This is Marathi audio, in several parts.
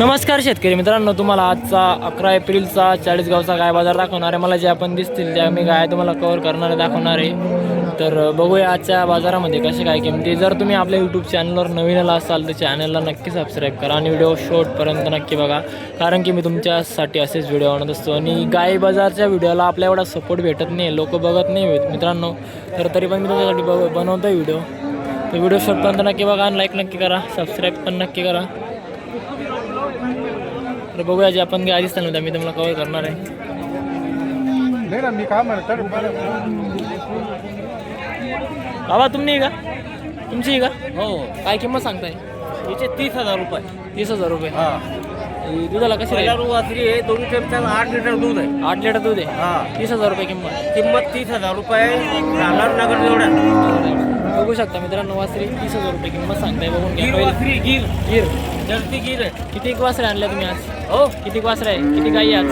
नमस्कार शेतकरी मित्रांनो, तुम्हाला आजचा 11 एप्रिलचा चाळीसगावचा गाय बाजार दाखवणार आहे. मला जे आपण दिसतील त्या मी गाय तुम्हाला कव्हर करणारे दाखवणार आहे. तर बघूया आजच्या बाजारामध्ये कसे काय किमती. जर तुम्ही आपल्या यूट्यूब चॅनलवर नवीन असाल तर चॅनलला नक्की सबस्क्राईब करा आणि व्हिडिओ शेवटपर्यंत नक्की बघा, कारण की मी तुमच्यासाठी असेच व्हिडिओ आणत असतो. आणि गाय बाजारच्या व्हिडिओला आपल्या एवढा सपोर्ट भेटत नाही, लोक बघत नाही मित्रांनो. तर तरी पण मी तुमच्यासाठी बनवतो व्हिडिओ. तर व्हिडिओ शेवटपर्यंत नक्की बघा आणि लाईक नक्की करा, सबस्क्राईब पण नक्की करा. तर बघूया जे आपण गाय दिसताना मी तुम्हाला कव्हर करणार आहे. बाबा तुमची का? तुमची का? हो. काय किंमत सांगताय? याचे 30,000 रुपये. 30,000 रुपये. हा. दुधाला कशी पहिला वासरी आहे, दोन्ही टाइमचा 8 लिटर दूध आहे. 8 लिटर दूध आहे. हा. 30,000 रुपये किंमत. किंमत 30,000 रुपये. राहणार नगर एवढ्या. बघू शकता मित्रांनो, वासरी 30,000 रुपये किंमत सांगताय. बघून घ्या. गिर वासरी, गिर गिर जर्सी गिर आहे. किती वासरे आणल्या तुम्ही आज? हो. किती वासरे आहे? किती गाई आज?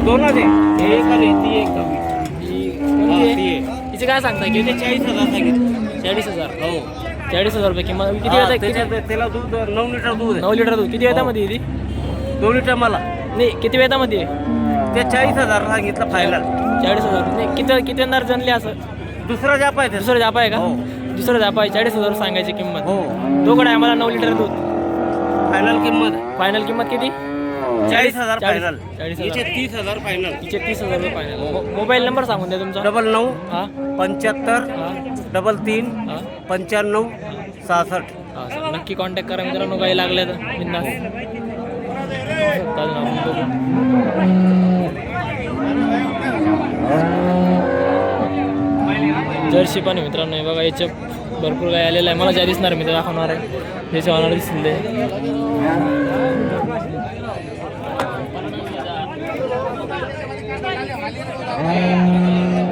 दोन आहे. एक आणि ती एक कमी. कोणती आहे? तिचे काय सांगताय? किती? 40,000 सांगितलं. 40,000. हो. 40,000 रुपये किंमत. किती हा, वेळा? त्याच्यात त्याला दूध 9 लिटर दूध आहे. 9 लिटर दूध. किती वेळामध्ये येते? 2 लिटर मला. नाही, किती वेळामध्ये आहे? ते 40,000 सांगितलं फायनल. 40,000. नाही, किती अंदार जनले असं? दुसरा जाप आहे दुसरं जापा आहे का? हो. दुसरं जापा आहे. 40,000 सांगायची किंमत. हो. दोघं आहे मला 9 लिटर दूध. फायनल किंमत. फायनल किंमत किती? 40,000 फायनल. 40,000. याचे 30,000 फायनल. तिचे 30,000 रुपये फायनल. मोबाईल नंबर सांगून द्या तुमचा. 99 हा 75 हा 33 हा 95 66. हा सर, नक्की कॉन्टॅक्ट करा मित्रांनो. काही लागले तर बिंदास. जर्सी पण आहे मित्रांनो. हे बघा, याच्या भरपूर काही आलेलं आहे. मला ज्या दिसणार मी ते दाखवणार आहे. त्याचे ऑनर दिसतील ते.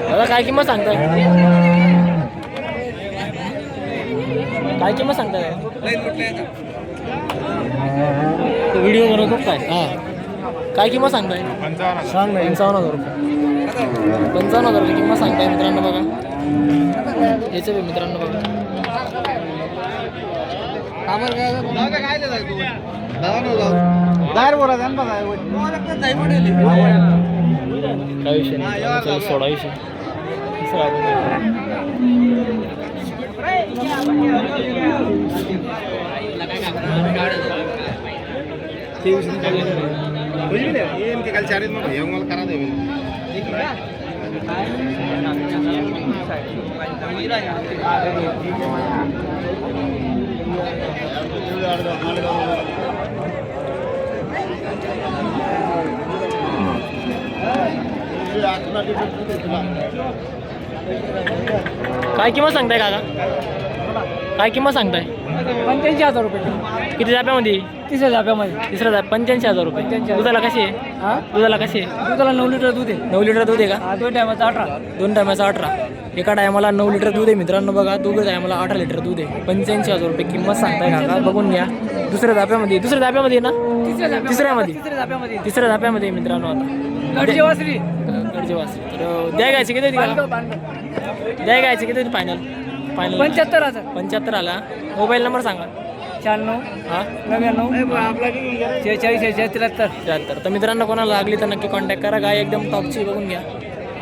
दादा काय किंमत सांगताय? काय किंमत सांगताय? व्हिडिओ बनवतो काय? हां. काय किंमत सांगताय? 55,000 रुपये. 55,000 रुपये किंमत सांगताय मित्रांनो. बघा याचं मित्रांनो बघा. काय विषय नाही, सोडा विषय. काय किंमत सांगताय काका? काय किंमत सांगताय? 85,000 रुपये. किती जाप्यामध्ये? तिसऱ्या जाप्यामध्ये. तिसरा जाप 85,000 रुपये. 85,000. दुधाला कशी आहे? हा, दुधाला कशी आहे? दुधाला 9 लिटर दूध आहे. 9 लिटर दूध आहे का? हा, 2 टायमाचा 18. 2 टायमाचा 18. एका टायमाला 9 लिटर दूध आहे मित्रांनो. बघा, दोघं टायमाला 18 लिटर दूध आहे. 85,000 रुपये किंमत सांगताय काका. बघून घ्या. दुसऱ्या जाप्यामध्ये ना? तिसऱ्यामध्ये. तिसऱ्या जाप्यामध्ये मित्रांनो. आता गडची वासरी. गडचे वासरे. तर द्या घ्यायचे किती? द्या घ्यायचे किती फायनल? 75,000. 75 आला. मोबाईल नंबर सांगा. 96 हां 99 46 73. 73. तर मित्रांनो, कोणाला लागली तर नक्की कॉन्टॅक्ट करा. गाय एकदम टॉपची. बघून घ्या.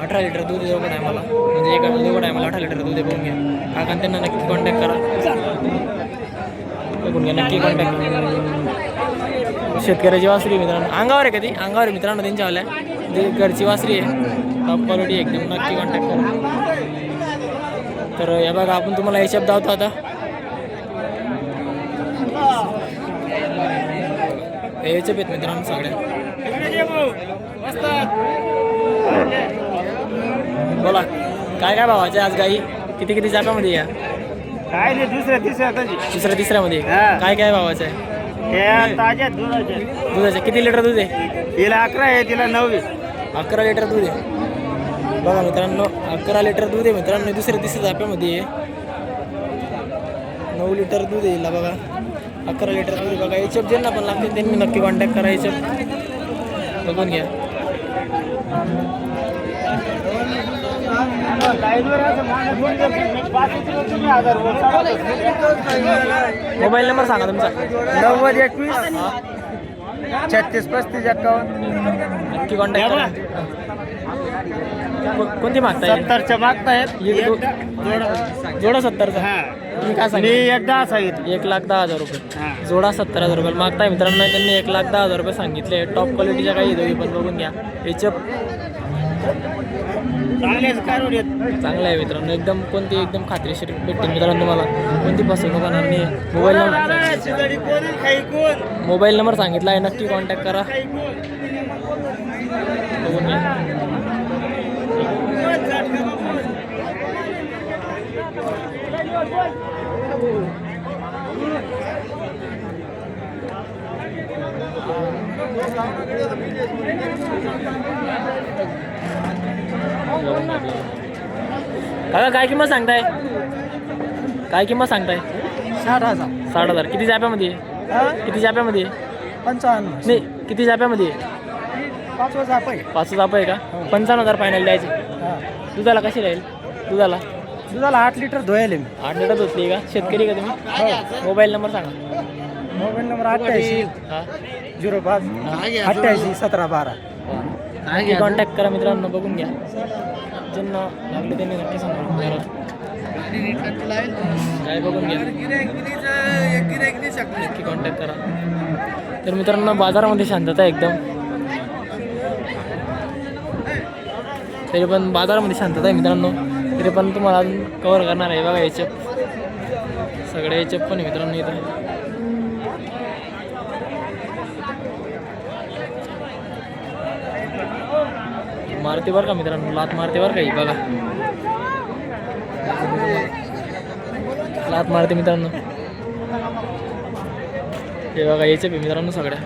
18 लिटर दूध आहे आहे मला. म्हणजे एका दोघं आहे मला 18 लिटर दूध आहे. बघून घ्या काका, त्यांना नक्की कॉन्टॅक्ट करा. बघून घ्या, नक्की कॉन्टॅक्ट करा. शेतकऱ्याची वासरी मित्रांनो. अंगावर आहे कधी? अंगावर आहे मित्रांनो त्यांच्यावाल्या. जे घरची वासरी आहे, टॉप क्वालिटी एकदम. नक्की कॉन्टॅक्ट करा. तर या बघा, आपण तुम्हाला याच्यात धावतो आता. याचे आहेत मित्रांनो सगळ्या. बोला काय काय भावाचे आज गाई? किती किती जाप्यामध्ये या? काय नाही, दुसऱ्या तिसऱ्यामध्ये. हा. काय काय भावाचं आहे? ताज्या दुधाच्या. दुधाचं किती लिटर दूध आहे? तिला 11 आहे, तिला 9 आहे. 11 लिटर दूध आहे. बघा मित्रांनो, 11 लिटर दूध आहे मित्रांनो. तिसऱ्या जाप्यामध्ये आहे. 9 लिटर दूध आहे. बघा 11 लिटर दूध. बघा याच्यात ज्यांना पण लागते त्यांनी नक्की कॉन्टॅक्ट करा. याच्यात बघून घ्या. मोबाईल नंबर सांगा तुमचा. 9021 36 35 51. नक्की कॉन्टॅक्ट करा. कोणती मागताय? 70च्या मागतायत. जोडा 70चा. तुम्ही काय मी सांगितलं? एकदा सांगितलं. 1,10,000 रुपये. जोडा 70,000 रुपये मागताय मित्रांनो. त्यांनी 1,10,000 रुपये सांगितले. टॉप क्वालिटीच्या काही दोघी पण बघून घ्या. याच्या चांगलं आहे मित्रांनो. एकदम कोणती एकदम खात्रीशीर भेटते मित्रांनो तुम्हाला. कोणती फसवणूक होणार नाही. मोबाईल नंबर सांगितला आहे. नक्की कॉन्टॅक्ट करा. बघून घ्या. काका काय किंमत सांगताय? काय किंमत सांगताय? 60,000. 60,000. किती जाप्यामध्ये? किती जाप्यामध्ये? 55. नाही किती जाप्यामध्ये? 5 जाप आहे. 5 जाप आहे का? 55,000 फायनल द्यायचे. दुधाला कशी राहील? दुधाला दुधाला 8 लिटर धुवायले मी. 8 लिटर धुतली का? शेतकरी का तुम्ही? मोबाईल नंबर सांगा. मोबाईल नंबर 88 हां 05 88 17 12. कॉन्टॅक्ट करा मित्रांनो. बघून घ्या. ज्यांना लागले त्यांनी नक्की सांगा. काय बघून घ्या. नक्की कॉन्टॅक्ट करा. तर मित्रांनो बाजारामध्ये शांतता आहे एकदम. तरी पण बाजारामध्ये शांतता आहे मित्रांनो. तरी पण तुम्हाला अजून कवर करणार आहे. बघा याचे सगळे याचे पण आहे मित्रांनो इथं. मारते बरं का मित्रांनो. लात मारते बरं का ही बघा. लात मारते मित्रांनो. हे बघा याचे मित्रांनो सगळ्या.